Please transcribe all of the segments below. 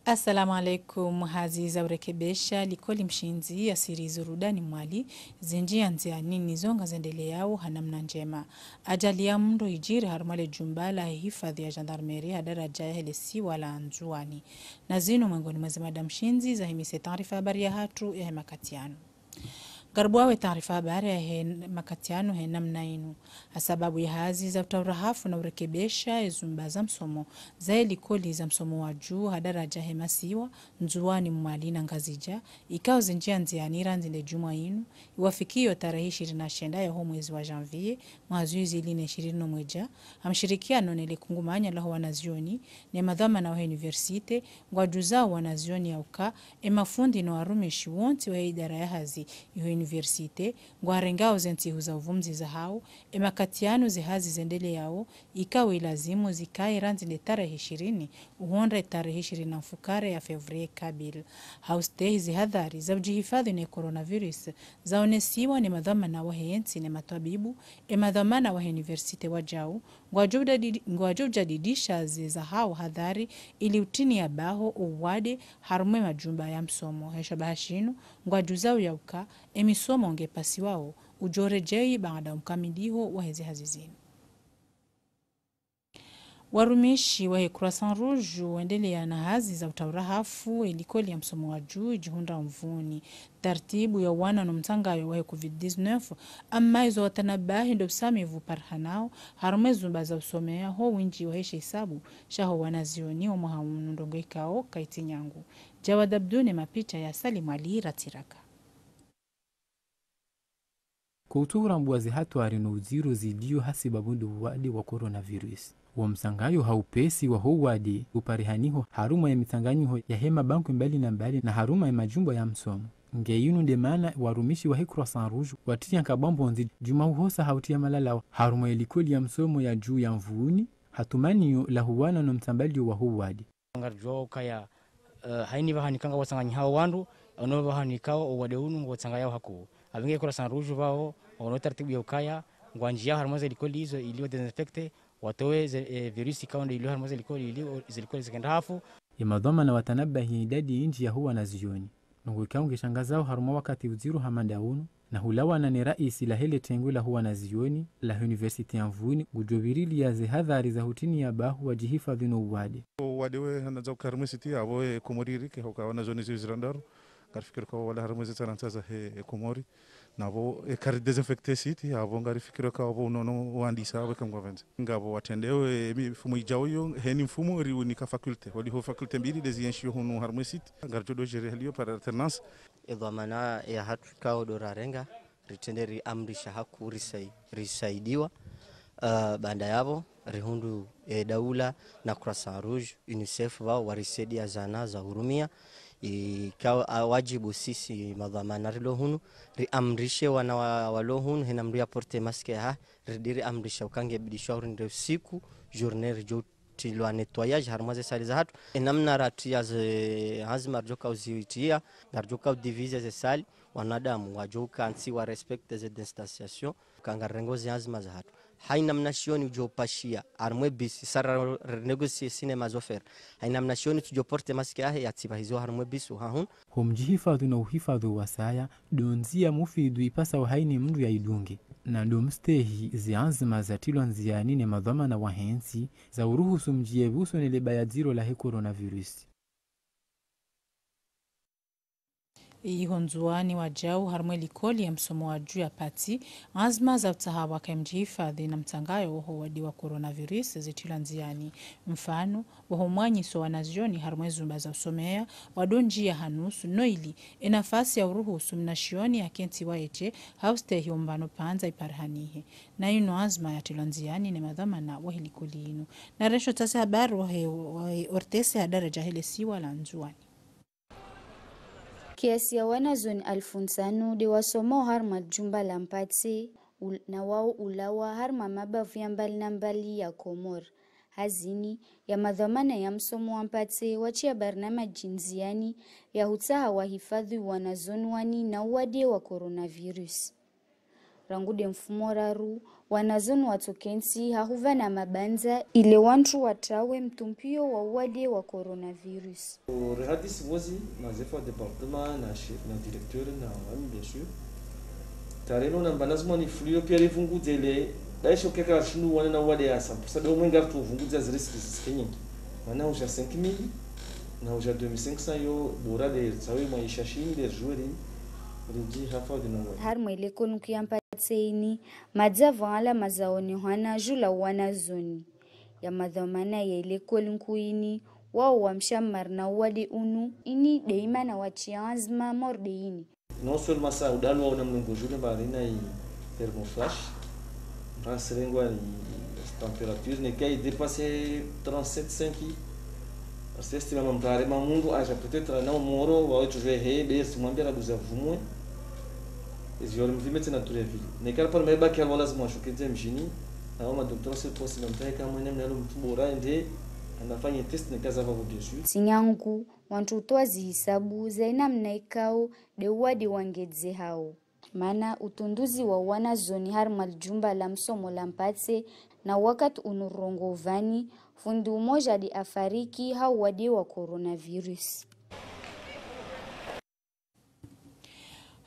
Assalamu alaikum. Hazi za urekebesha likoli mshinzi ya siri zurudani mwali zinjia nzia nini zonga zendele yao hanamna njema. Ajali ya mndo ijiri harumale jumbala hifadhi ya jandarmeri hadaraja ya helesi wala anjuani. Na zinu mwengoni mwezi madam shinzi za himise taarifa habari ya hatu ya hemakatiano. Garbuawe taarifa habari ya makatiano he namna inu. Sababu ya hazi za utaurahafu na urekebesha ezumba za msomo za likoli za msomo wa juu hadaraja hemasiwa nzuani mwali na ngazija ikao zinjia nzianira nzinde juma inu iwafikio tarehe 29 ya mwezi wa janvier mwazuizi iline 20 mweja hamshirikiano nele kungumanya la wanazioni ne madhama na wa universite ngwajuzao wanazioni ya uka emafundi na warumishi wonti wa idara ya hazi universite ngwarengao zenti huza uvumzi za hao emakatiano zihazi zendele yao ikawa ilazimu zikae ranzile tarehe 20 uhonre tarehe 20 na mfukare ya fevrie kabil haustehi zihadhari za ujihifadhi na coronavirus zaonesiwa ni madhamana wa heyensi na matabibu madhamana wa universite wajao ngwajubja didisha za hao hadhari ili utini ya baho uwade harume majumba ya msomo heshabashinu ngwajuzao ya uka emisomo ngepasi wao ujorejei baada mkamiliho wa hezi hazizini. Warumishi wa Croissant Rouge waendelea na hazi za utaurahafu ilikoli ya msomo wa juu jihunda mvuni tartibu ya wana na mtangayo wa COVID-19 amma izo watanabahi ndo samivu parhanao harumezu mbaza usomea ho winji wa heshe isabu shaho wanazioni wa muhaunu ndongo ikao kaiti nyangu. Jawad Abdune mapicha ya Salim Ali Ratiraka. Kutura mbuwazi hatu harino uziru zidiyo hasi babundu wadi wa coronavirus. Wa msangayo haupesi wa ho wadi uparihaniho haruma ya mitanganyiho ya hema banku mbali na haruma ya majumbo ya msomo. Ngeyunu nde maana warumishi wa Croissant Rouge watia nkabambo nzi juma uhosa hautia malala haruma ya likoli ya msomo ya juu ya mvuuni hatumaniyo la huwana no mtambali wa ho wadi. Ngarjo kaya haini bahanikanga wasanganyi hao wandu ono bahanikao owadeunu watsangaya hako abinge Croissant Rouge bao ono taratibu ya ukaya ngwanjia harmoza likoli hizo ilio desinfecte watoe virusi kaunde ilio harmoza likoli ilio zilikoli zikenda hafu ya madhoma na watanabahi idadi inji ya huwa na zioni nungu ikaunge shangazao haruma wakati uziru hamanda unu na hulawa na ni raisi la hele tengula huwa na zioni la university ya mvuni gujobirili ya zihadhari za hutini ya bahu wajihifadhi no uwade wadewe hanaza ukarmisiti ya wae komoriri ke huka wana zoni zizirandaru ngarifikiri kwa wala harumezi tarantaza he komori nabo ekari desinfecte siti abo ngarifikiri kwa abo nono wandisa abo kamgwavenze ngabo watendewe mifumo ijao yo heni mfumo riuni ka fakulte wali ho fakulte mbili dezienshio hunu harumesiti ngarjodo jere helio par alternance edhamana ya hatu kao dorarenga ritenderi amrisha haku risaidiwa banda yabo rihundu daula na Croissant Rouge UNICEF wao warisaidia zana za hurumia ikawa wajibu sisi madhamana rilo hunu riamrishe wana walo hunu henamria porte maske ridiri amrisha ukange bidisha urinde siku journée rjoti lo nettoyage harmaze sali za hatu namna ratia hazma rjoka uzitia ngarjoka divise ze sali wanadamu wajoka ansi wa respect ze distanciation kanga rengozi hazma za hatu haina mnashioni ujopashia armwe bisi sara negosie cinema zofer haina mnashioni tujoporte maski ya tiba hizo armwe bisu hahun humjihifadhi na uhifadhi wa saya donzia mufidu ipasa haini mndu ya idunge na domstehi zianzima za tilo nziani ne madhama na wahensi za uruhusu mjiebuso nele bayadziro la coronavirus. Ihonzuani wajao harumwe likoli ya msomo wa juu ya pati azma za utahawa kemjihifadhi na mtangayo waho wadi wa coronavirus zitila nziani mfano waho mwanyi so wanazioni harumwe zumba za usomea wadonji ya hanusu noili enafasi ya uruhusu mnashioni ya kenti waeche haustehi umbano panza iparhanihe na ino azma ya tila nziani ne madhamana wahi likoli inu na resho tasi habaru wahe ortese hadaraja hele siwa la nzuani. Kiasi ya wanazoni 1500 de wasomo harma jumba la mpati na wao ulawa harma mabavu ya mbali na mbali ya Komor. Hazini ya madhamana ya msomo wa mpati wachia barnama jinziani ya hutaha wahifadhi wanazoni wani na uwade wa coronavirus. Rangude mfumo raru wanazonu watokensi hahuva na mabanza ile wantu watrawe mtumpio wa uwade wa coronavirus. Rehadis vozi na zefa departement na chef na directeur na wami bien sûr. Tarelo na banazmo ni flio pia rivunguzele daisho keka shinu wana na uwade asa. Sabe umwenga tu vunguza ziriski ziskenye. Mana uja 5000 na uja 2500 yo bora de sawe maisha shini de jouer riji hafa de no. Har mwele konu kiampatseini madza ala mazaoni hwana jula wana zoni ya madhamana ya ile kolunkuini wao wamshamar na wadi unu ini deima na wachiazma mordeini. Non seulement ça udalo wa unamlungu jule barina i thermoflash ranserengwa ni température ne kai dépasser 37,5 parce que estima mamtare mamundu aja peut-être na moro wa tu ver he be se mwambia buza vumwe ezior mvimete na turevi ne kala par meba que ela lazima shukete mjini na uma doctora se posse namtaye kama ene mnalo mtubora ende anafanya test ne kaza vavo bien sûr sinyangu wantu toazi hisabu zaina mnaikao de wadi wangedze hao mana utunduzi wa wana zoni har maljumba la msomo la mpatse na wakati unurongo vani fundi umoja di afariki hao wadi wa coronavirus.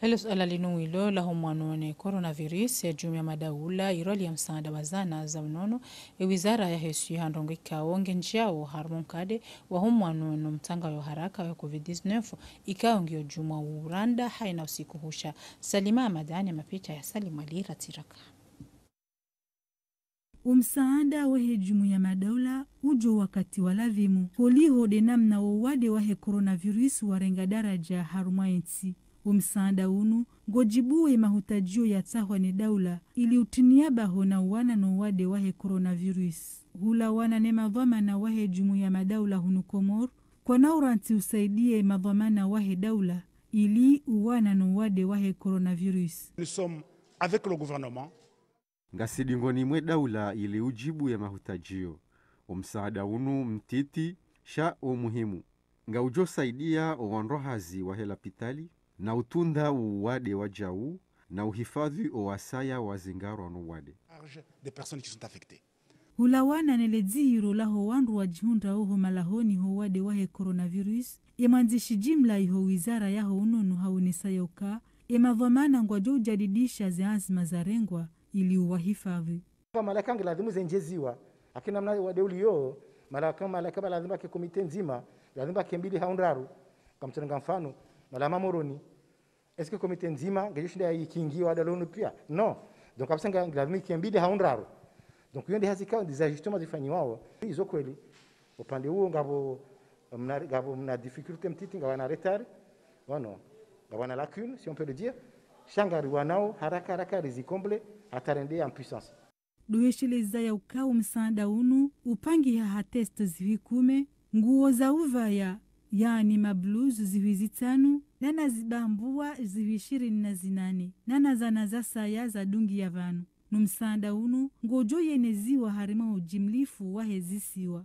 Helo suala linuwilo la homwanone coronavirus ya jumia madaula iroli ya msaada wazana za unono wizara ya hesu ya handongo ikaonge njao harmonkade wa homwanono mtanga yo haraka wa COVID-19 ikaonge juma uranda haina usiku husha. Salima Amadani mapicha ya Salima Lira Tiraka. Umsaada wahe jumuiya madaula ujo wakati walavimu holiho de namna wawade wahe coronavirus warenga daraja harumayensi. Umsaada unu gojibuwe mahutajio ya tahwa ni daula ili utiniaba hona wana no wade wahe coronavirus. Hula wana ne madhamana wahe jumuiya madaula hunu Komor kwa nauranti usaidie madhamana wahe daula ili uwana no wade wahe coronavirus. Nous sommes avec le gouvernement ngasidingoni mwe daula ili ujibu ya mahutajio. Umsaada unu mtiti sha umuhimu nga ujo saidia owanrohazi wa helapitali na utunda uwade wa jau na uhifadhi owasaya wa zingaro no wade des personnes qui sont affectées. Hulawana neledziro laho wandu wajihunda oho malahoni ho wade wahe coronavirus emanzishi jimla iho wizara yaho ununu haunisayoka emadhamana ngwajo ujadidisha ziazma za rengwa ili uwahifadhi. Malaka lazima zenjeziwa akina mna wade ulio malaka lazima ke komite nzima lazima kembili haundaru kamtanga mfano malama moroni est-ce que komite nzima ngeshinda ikiingiwa dalonu pia no donc absanga lazima kembili haundaru donc yende hazika des ajustements zifanywa hizo kweli upande huo ngabo mna difficulté mtiti ngawana retard wano ngawana lacune si on peut le dire shangari wanao haraka rizikomble atarende en puissance. Duhesheleza ya ukao msaada unu upangi ha test zivikume nguo za uvaya yani mablues ziwizitanu nana zibambua ziwishiri na zinane nana zana za saya za dungi ya vanu numsaada unu ngojo yeneziwa harima ujimlifu wahezisiwa.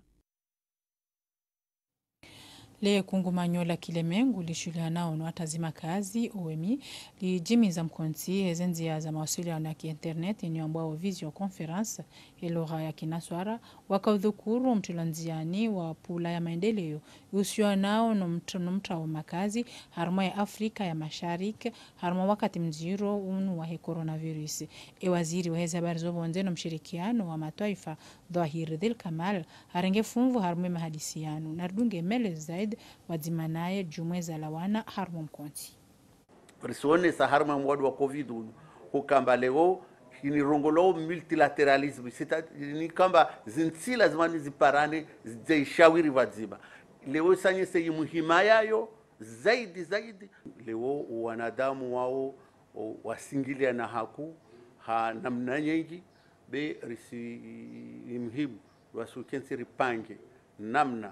Le kungumanyola kilemengu lishulia nao no atazima kazi OMI li jimiza mkonti ezenzi za mawasiliano ya internet ni ambao video conference elora ya kinaswara wakaudhukuru mtulanziani wa pula ya maendeleo usio nao no mtra wa makazi harma ya Afrika ya Mashariki harma wakati mziro unu wa coronavirus waziri wa habari zobonde no mshirikiano wa mataifa Dhahir Dhil Kamal harenge funvu harma mahadisiano nardunge mele zaid wadzimanaye jumweza lawana harmo mkonti presione sa harma mwadu wa covid hukamba leo ni rongolo multilateralisme ni kamba zinsi lazima niziparane zishawiri wadzima leo sanye se muhimaya yo zaidi leo wanadamu wao wasingilia na haku ha namna nyingi be risi muhimu wasukensi ripange namna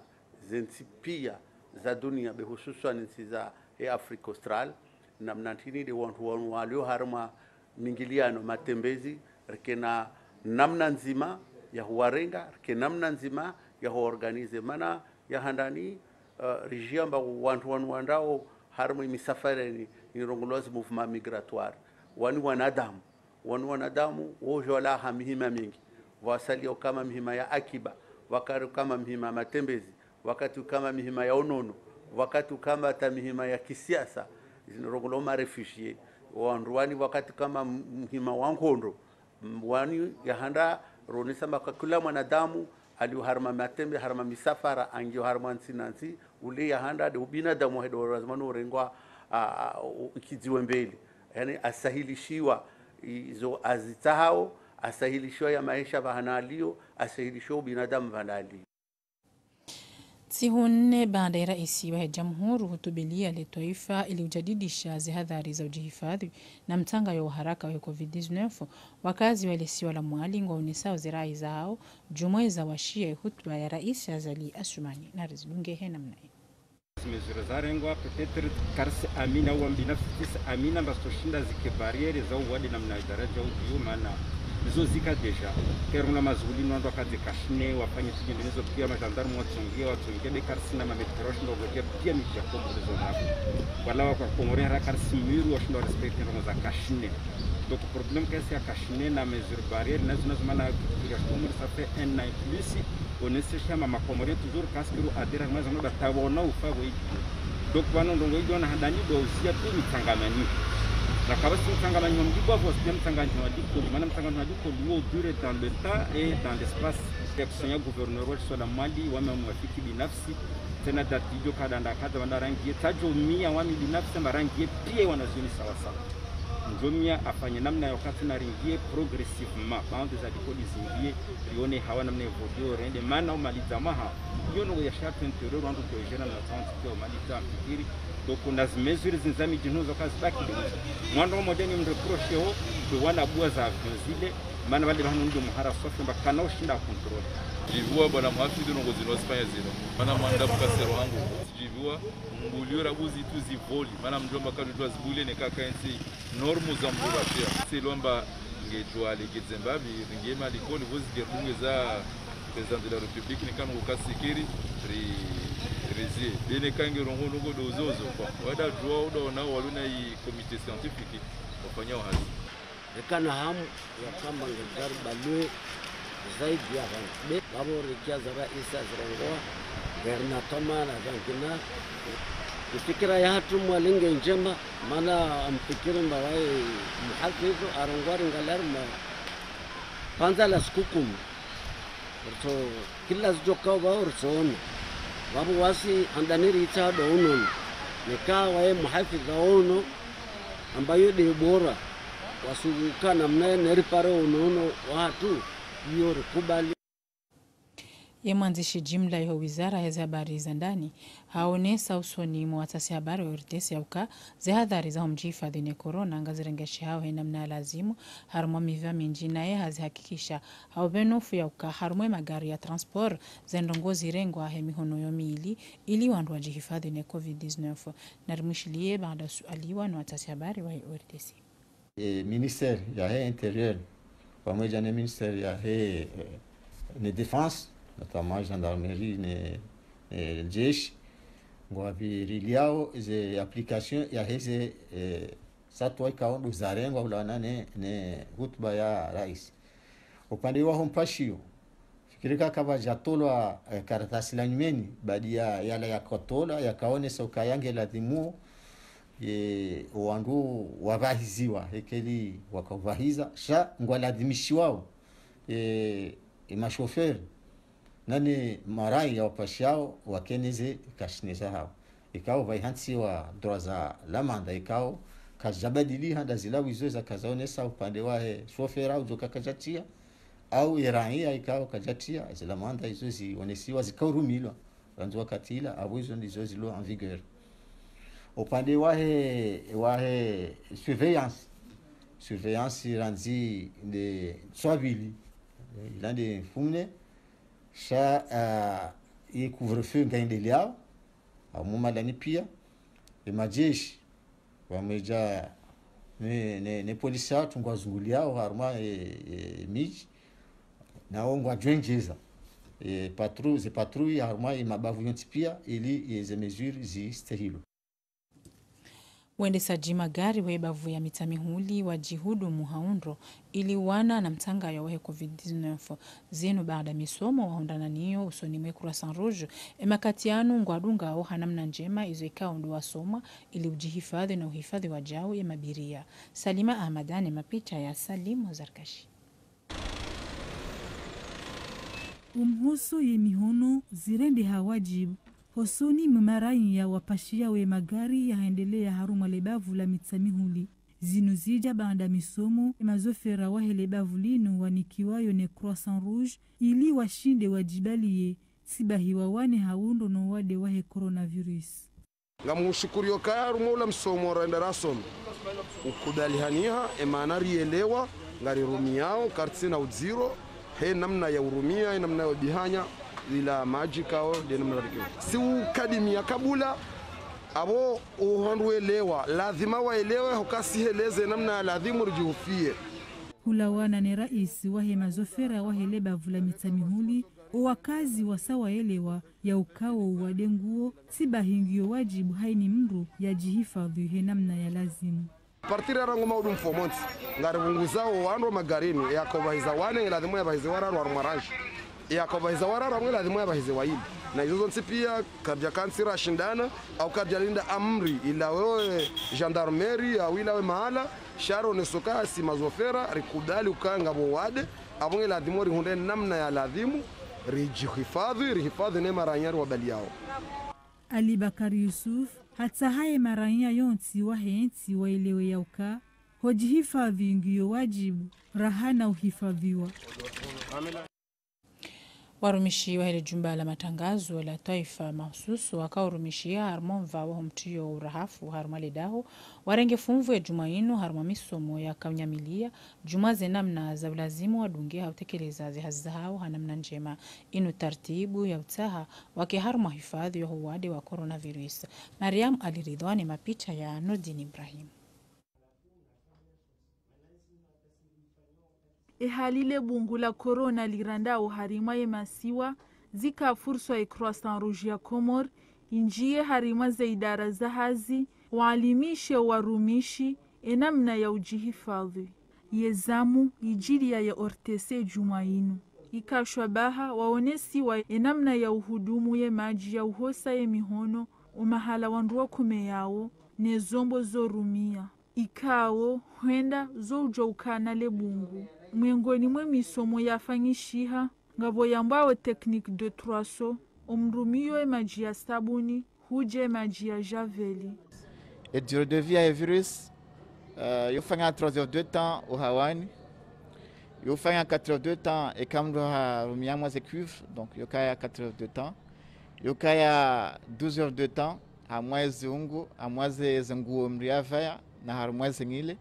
zensi pia za dunia be hususan nchi za Afrika Austral na mnatini de wantu walio harma mingiliano matembezi rikena namna nzima ya huwarenga rikena namna nzima ya huorganize mana ya handani regiamba wantu wandao harma misafari ni rongolozi movement migratoire wani wanadamu wanadamu wote wala mihima mingi wasalio kama mihima ya akiba, wakati kama mihima ya matembezi, wakati kama mihima ya onono, wakati kama tamihima ya kisiasa zinarongolo marefugee wanduani, wakati kama mhima wa ngondo wani yahanda ronisa makakula mwanadamu aliuharma matembe harma misafara angio harma nsinansi ule yahanda de binadamu hedo razmano rengwa kijiwe mbele, yani asahilishiwa izo azitahao, asahilishiwa ya maisha vahanalio, asahilishiwa binadamu vanalio. Sihunne baada ya rais wa jamhuri hutubilia le taifa ili ujadidisha zihadhari za ujihifadhi na mtanga ya haraka wa COVID-19, wakazi wa Lesiwa la Mwali waonesao zirai zao jumuiza washia hutuba ya rais Azali Asumani na rizidunge hena mnai. Mesure zarengwa peut-être karsi amina au binafsi amina bastoshinda zike barriere za uwadi na mnadaraja au maana hizo zika deja keruna mazuli ndo wakati kashne wafanye tujendezo pia majandarmu watungia de karsi na mametrosh ndo pia miji ya kombo hizo hapo wala kwa komore hara karsi miru washindo respect ndo za kashne. Donc problème que ya kashne na mesure barriere nazo maana ya kombo ça fait un an plus on essaie chama makomore toujours parce que adera mazo ndo tabona ufago hivi. Donc bana ndo ndio na handani do usia tu mitangamani na kabasi mtangamani mjibwa kwa sababu mtangamani wa diko maana mtangamani wa diko luo dure dans le temps et dans l'espace. Section gouverneur wa la Mali wamemwafiki binafsi tena datijo kadanda kadha wana rangi tajo mia wami binafsi marangi pia wanazuni sawa sawa njomia afanye namna ya wakati na ringie progressivement bande za dikodi zingie rione hawa namna evolue rende maana umaliza maha yono ya charte intérieur wandu ko jena na tante kwa maliza fikiri. Donc on a mesures zinzami jinozo kazi baki de mwando mmoja ni mreproche ho kwa wana bua za zile maana wale bana ndio muhara sofa mbakana ushinda control jivua bwana mwafidi nongozi no Spain zero maana mwanda mkasero wangu jivua mbuliora buzi tu zivoli maana mjomba kadwa zibule ne kaka ensi normu za mburatia silomba ngejwa ligi Zimbabwe ngema likoni vozi gerunge za president de la République ni kama ukasikiri rezi bene kange rongo nongo dozozo kwa wada jua udo na waluna i comité scientifique wafanya wazi ekana hamu ya kamba ngejar balwe zaidi ya be babo rikia zara isa zirongoa gerna toma na zankina fikira ya hatu mwalinge njema maana amfikiri mbawai muhafizu arongwari ngalarma panza la skukum so kila zjoka wa ursona wabu wasi andaniri itado unono nikawa ye muhafidha ono ambayo de bora wasuka namna neripare unono watu hiyo kubali. Ye mwanzishi jimla ya wizara ya habari za ndani haonesa usoni mwatasi habari wa RTS ya uka zihadhari za mjihifadhi ni corona ngazirengeshi hao namna lazimu harumwa miva minji naye hazihakikisha hao benofu ya uka harumwe magari ya transport zendongozi rengwa hemihono yomili ili wandu wajihifadhi ni COVID-19 na rimushilie baada sualiwa na watasi habari wa RTS. Ministère ya he intérieur pamoja na ministère ya he ne défense notamment gendarmerie ne jeshi ngwabiriliao ze application ya heze satwa ikaondo zarengwa ulana ne hutuba ya rais upande wa hompashio fikirika kaba jatolwa karatasi la nyumeni badia yala ya kotola yakaone soka yange la dhimu wandu wavahiziwa hekeli wakavahiza sha ngwaladhimishiwao mashoferi nani marai ya wapashao wakeneze kashineza hao ikao vaihansi wa droza lamanda ikao kajabadili handa zilawi hizo za kazaonesa upande wae shofera au joka kajatia au iraia ikao kajatia zilamanda hizo zionesiwa zikaurumilwa ranzo wakatila au hizo ndizo zilo en vigueur upande wae surveillance ranzi de swabili ilande fumne sha ye couvre-feu ngaendelea au mumalani pia majeshi wameja ne polisi tungwazunguliao harma miji nao ngwajwenjeza patrouille harma mabavu yonti pia ili ze mesures zi sterilo. Uendeshaji magari webavu ya mitamihuli wa jihudu muhaundro ili wana na mtanga ya wahe COVID-19 zinu baada misomo waundana niyo usoni mwekura San Rouge emakatianu ngwadunga au hanamna njema izo ikao ndu wasoma ili ujihifadhi na uhifadhi wajao ya mabiria. Salima Ahmadane, mapicha ya Salimu Zarkashi. Umhusu ye mihono zirende hawajibu hosuni mmarai ya wapashia we magari ya hendelea haruma lebavu la mitsamihuli zinuzija baada misomo emazofera wa helebavu lino wanikiwayo ne Croissant Rouge ili washinde wajibaliye sibahiwa wane haundo no wade wahe coronavirus. Ngamushukurio kaya rumola msomo renda rasom ukudalihaniha emana rielewa ngari rumiao kartsina uziro he namna ya urumia namna ya bihanya ila majikao de namna rikio si ukadimia kabula abo uhanduelewa lazima waelewe hukasiheleze namna lazima rujihufie hulawana ne rais wahe mazofera wahe lebavu la mitamihuli wakazi wasawaelewa ya ukao wadenguo sibahingio wajibu haini mru ya jihifadhi he namna ya lazimu. Partiri ya rangu maudu mfomonti ngari vunguzao waandwa magarini ya kobahiza wane lazima ya bahize wararu wa rumaraji ya kobahiza wararu wa lazima ya bahize waili na hizo nsi pia kardia kansira shindana au kardia linda amri ila wewe gendarmerie au ila we mahala sharo nesoka si mazofera rikudali ukanga bowade abonge lazima rihunde namna ya lazimu rihifadhi ne maranyari wa bali yao. Ali Bakari Yusuf hata haye maranya yonti wahenti wailewe yauka hojihifadhi ngiyo wajibu rahana uhifadhiwa. Warumishi wa hili jumba la matangazo la taifa mahususu wakaurumishia harmonva wa humtiyo urahafu harumale daho warenge funvu ya jumainu haruma misomo ya kaunyamilia jumaze namna za ulazimu wadunge hautekeleza zihazi hao hanamna njema inu tartibu ya utaha wake haruma hifadhi ya huwade wa coronavirus. Mariam Aliridhwani, mapicha ya Nordin Ibrahim. Ehalile bungu la corona lirandao harima ye masiwa zika fursa ya Croissant Rouge ya Komor injie harima za idara za hazi waalimishe warumishi enamna ya ujihifadhi yezamu ijilia ya ortese jumainu ikashwabaha waonesi wa enamna ya uhudumu ye maji ya uhosa ye mihono umahala wanduwa kume yao ne zombo zorumia ikao huenda zojo ukana le bungu mwengoni mwe misomo yafanyishiha ngabo yambao technique de troiso umrumio e maji ya sabuni huje maji ya javeli. Et durée de vie à virus yofanya 3 heures de temps au hawani yofanya 4 heures de temps et kamdo ha rumia mwa cuivre donc yokaya 4 heures de temps yokaya 12 heures de temps a mwezi ungu a mwezi zenguo mriavaya na harumwezi ngile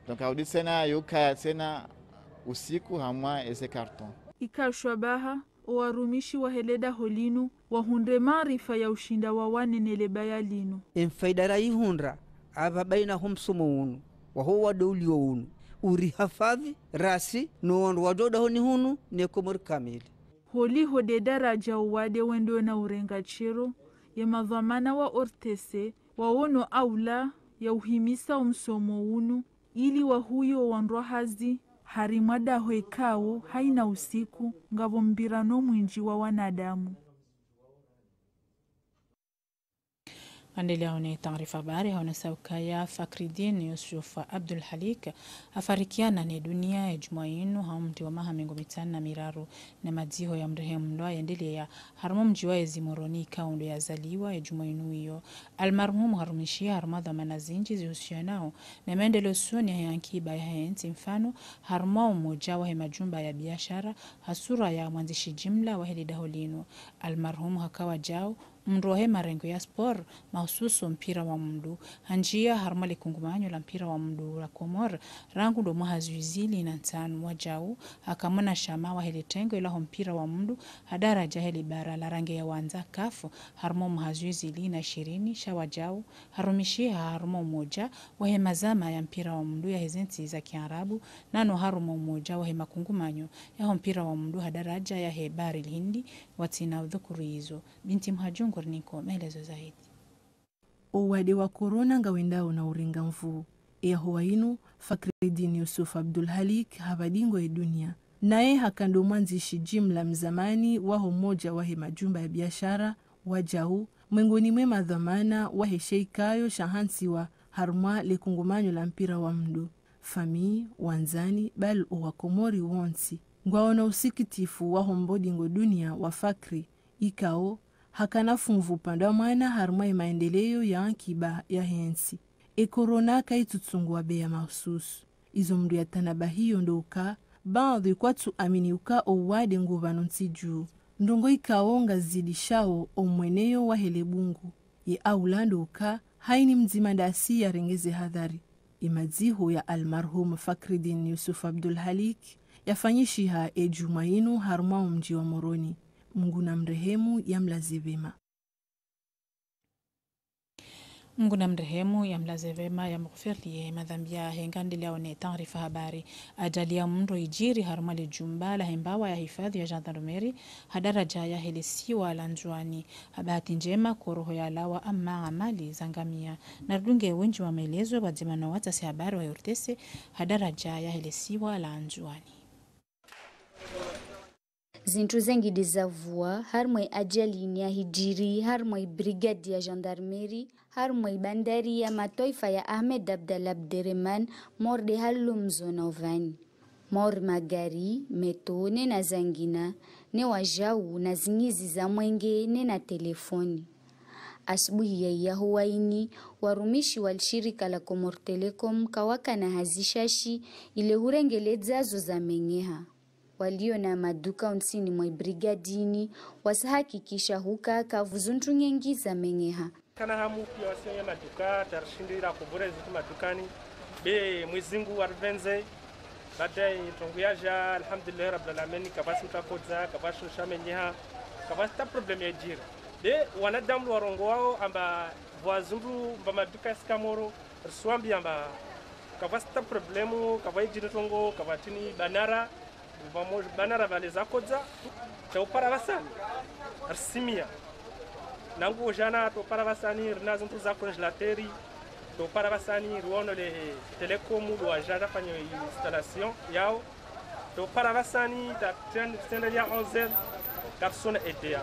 donc audi sena yokaya tena usiku hamwa eze karton. Ikashwabaha warumishi wa heleda holinu wahunde maarifa ya ushinda wa wanenele bayalinu. Enfaidara ihundra ababaina humsumo unu wahuwa doulio unu uri hafadhi rasi no wadoda honi hunu ne Komor kamili. Holi hode daraja uwade wendo na urenga chiro ya madhamana wa ortese waono aula ya uhimisa umsomo unu ili wahuyo wandwa hazi harimada hoekao haina usiku ngavo mbirano mwinji wa wanadamu. Andele haone taarifa habari haone saukaya Fakridin Yusuf Abdul Halik afarikiana ne dunia ya jumainu haumti wa mahamengo mitana na miraru na madziho ya mrehemu ndoa yendele ya harumu mjiwa ya zimoroni kaundo ya zaliwa ya jumainu hiyo. Almarhumu harumishia harumadha manazinji zihusianao na maendelo suni ya yankiba ya henti mfano haruma umoja wa majumba ya biashara hasura ya mwanzishi jimla wa heli daholino. Almarhumu hakawa jao mndohe marengo ya sport mahususu mpira wa mdu hanjia harmali kungumanyo la mpira wa mdu la Komor rangu ndo mahazuizili na ntanu wajau hakamana shama wa heli tengo ila mpira wa mdu hadara jaheli bara la rangi ya wanza kafu harmo mahazuizili na 20 shawajau harumishia harmo moja wa hemazama ya mpira wa mdu ya hezenti za Kiarabu nano harmo moja wa hema kungumanyo ya mpira wa mdu hadaraja ya hebari hindi watina udhukuri hizo. Binti Mhajungu Niko maelezo zaidi. owade wa korona ngawendao na urenga mvu eyahowa inu Fakhreddin Yusuf Abdul Halik habadingo ya dunia naye hakando mwanzishi jimla mzamani waho moja wahe majumba ya biashara wajau mwengoni mwe madhamana wahe sheikayo shahansiwa harmwa lekungumanyo la mpira wa mdu famii wanzani bal uwakomori wonsi ngwaona usikitifu waho mbodingo dunia wa Fakhri ikao hakana funvu panda mwana harmwa maendeleo ya ankiba ya hensi korona kaitutsungwa beya mahususu izo mdu ya tanaba hiyo ndoka baadhi kwatu aminiuka owade nguvano nsiju ndongo ikaonga zidishao omweneyo wa helebungu ye aulando uka haini mzima ndasi ya rengeze hadhari imadziho ya almarhum Fakhreddin Yusuf Abdul Halik yafanyishiha ejumainu harmwa mji wa Moroni Mungu na mrehemu ya mlazivema Mungu na mrehemu ya mlazevema ya mghfirlie madhambi ya hengandile one taarifa habari ajali ya mndo ijiri harumali jumba la hembawa ya hifadhi ya gendarmeri hadaraja ya helisiwa la Njuani habati njema koroho ya lawa ama amali zangamia narudunge wenji wa maelezo wadzimano watasi habari wa yurtese hadaraja ya helisiwa la Njuani Zintu zengi dizavua harmwe ajali ya hijiri harmwe brigade ya gendarmeri harmwe bandari ya matoifa ya Ahmed Abdallah Abderrahman morde halum zona ovani mor magari metone na zangina ne wajau na zingizi za mwenge ne na telefoni asubuhi ya huwaini warumishi walshirika la Comor Telecom kawaka na hazishashi ile hurengeledzazo za mengeha walio na maduka unsini mwa brigadini wasahakikisha huka kavuzuntu nyengi za mengeha kana hamu pia wasio maduka tarshindira kubure zitu madukani be mwizingu warvenze baadaye tonguyaja alhamdulillah rabbil alamin kabasi utakodza kabasho shamenyeha kabasi ta problem ya jira be wanadamu warongo wao amba wazungu mba maduka skamoro swambi amba kabasi ta problemu kabai jira tongo kabatini banara vamos banara valeza kodza taupara vasani arsimia nangu jana to para vasani rinazo za congelateri to para vasani ruono le telecom do ajada fanyo installation yao to para vasani ta tenda ya 11 garçon etea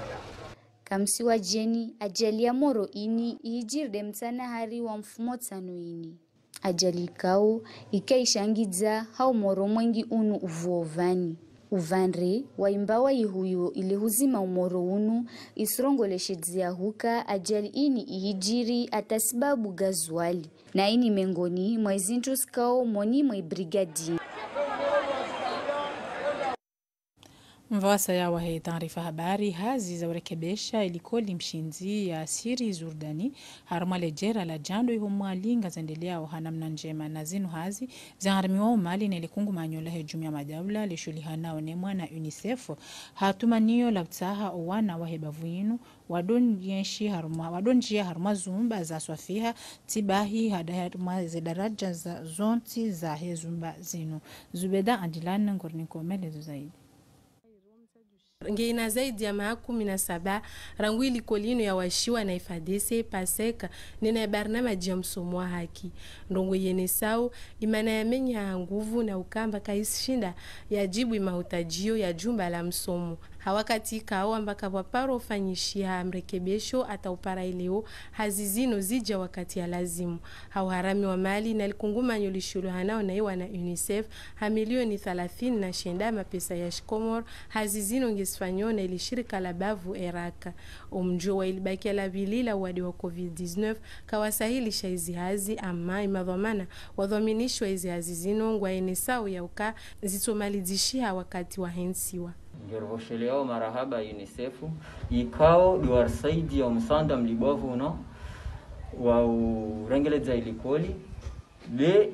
kamsi wa jeni ajali ya moro ini ijirde mtana hari wa mfumo tsano ini ajali kao ikaishangidza hau moro mwengi unu uvuovani uvanre waimbawa ihuyo ile huzima umoro unu isrongoleshidzia huka ajali ini ihijiri atasibabu gazwali na ini mengoni mwezintu skao moni mwe brigadi Mvasa ya wahe taarifa habari hazi za urekebesha ilikoli mshinzi ya siri zurdani harumale jera la jando ihumwalinga zendelea ohanamna njema na zinu hazi zaharmiwa umali na ilikungu manyola hejumia madawla lishulihanao ne mwana UNICEF hatumaniyo la tsaha owana wahe bavuinu wadonjia haruma zumba za swafiha tibahi haruma zedaraja za zonti za hezumba zinu Zubeda Andilana ngornikomelezo zaidi Ngeina zaidi ya maa 17 rangu ilikolino ya washiwa na ifadese paseka nina barnamaji ya msomo wa haki ndongo yene sao imana ya menya nguvu na ukamba kaishinda ya jibu imahutajio ya jumba la msomo hawakati kao ambaka waparo ufanyishia mrekebesho ata upara ileo hazizino zija wakati ya lazimu hauharami wa mali na likunguma nyolishulu hanao na iwa na UNICEF hamilioni 30 na shenda mapesa ya Comor hazizino ngesfanyo na ilishirika la bavu eraka umjo wa ilibaki la vilila wadi wa COVID-19 kawasahilisha hizi hazi ama imadhamana wadhaminishwa hizi hazizino ngwa enesao ya uka zitomalizishia wakati wa hensiwa Ngervosheleo marahaba UNICEF ikao duarsaidi ya msanda mlibovu uno wa urengeleza ilikoli le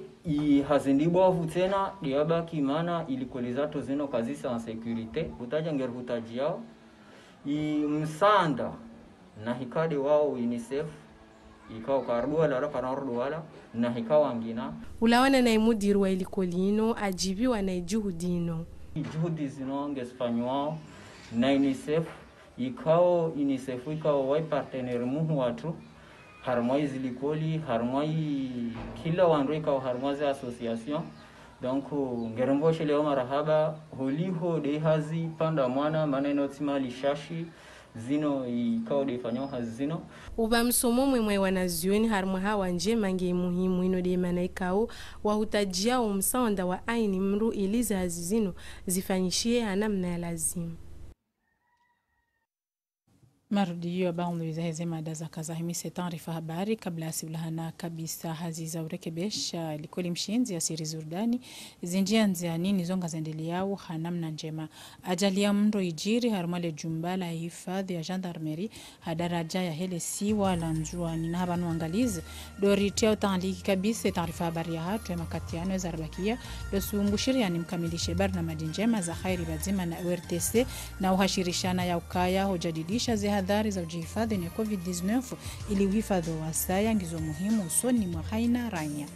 hazindibovu tena diabaki mana ilikoli zato zino kazisa na securite utaja ngerhutaji yao msanda na hikadi wao UNICEF ikao kardua la raka narduala na hikao angina ulawana na imudiru wa ilikolino ajibiwa na juhudino juhudi zinongezfanywa na UNICEF ikao UNICEF ikao wai partenaire muhu watu harmoi zilikoli harmoi kila wandreka au harmoise association donc ngerembo leo marahaba holiho de hazi panda mwana maneno timali shashi zino ikao de fanyo hazino uba msomo mwemwe wanazioni harmu hawa nje mange muhimu ino de manaikao wahutajia umsanda wa aini mru iliza hazizino zifanyishie anamna ya lazimu. Marudio baadhi za hizi mada za kazahimisi taarifa habari kabla asibulahana kabisa hazi za urekebesha likoli mshinzi ya siri zurdani zinjia nzianini zonga zendeliao hanamna njema ajali ya mndo ijiri harumale jumbala ya hifadhi ya gendarmeri hadaraja ya hele siwa lanjua nina haba nuangalizi doritia utanliki kabisa taarifa habari ya hatu ya makatiano ya zarbakia dosuungushiri ya nimkamilishe barnamadi njema za khairi bazima na URTC na uhashirishana ya ukaya hujadilisha hadhari za ujihifadhi na COVID-19 ili uhifadhi wa saya ngizo muhimu usoni mwa haina ranya.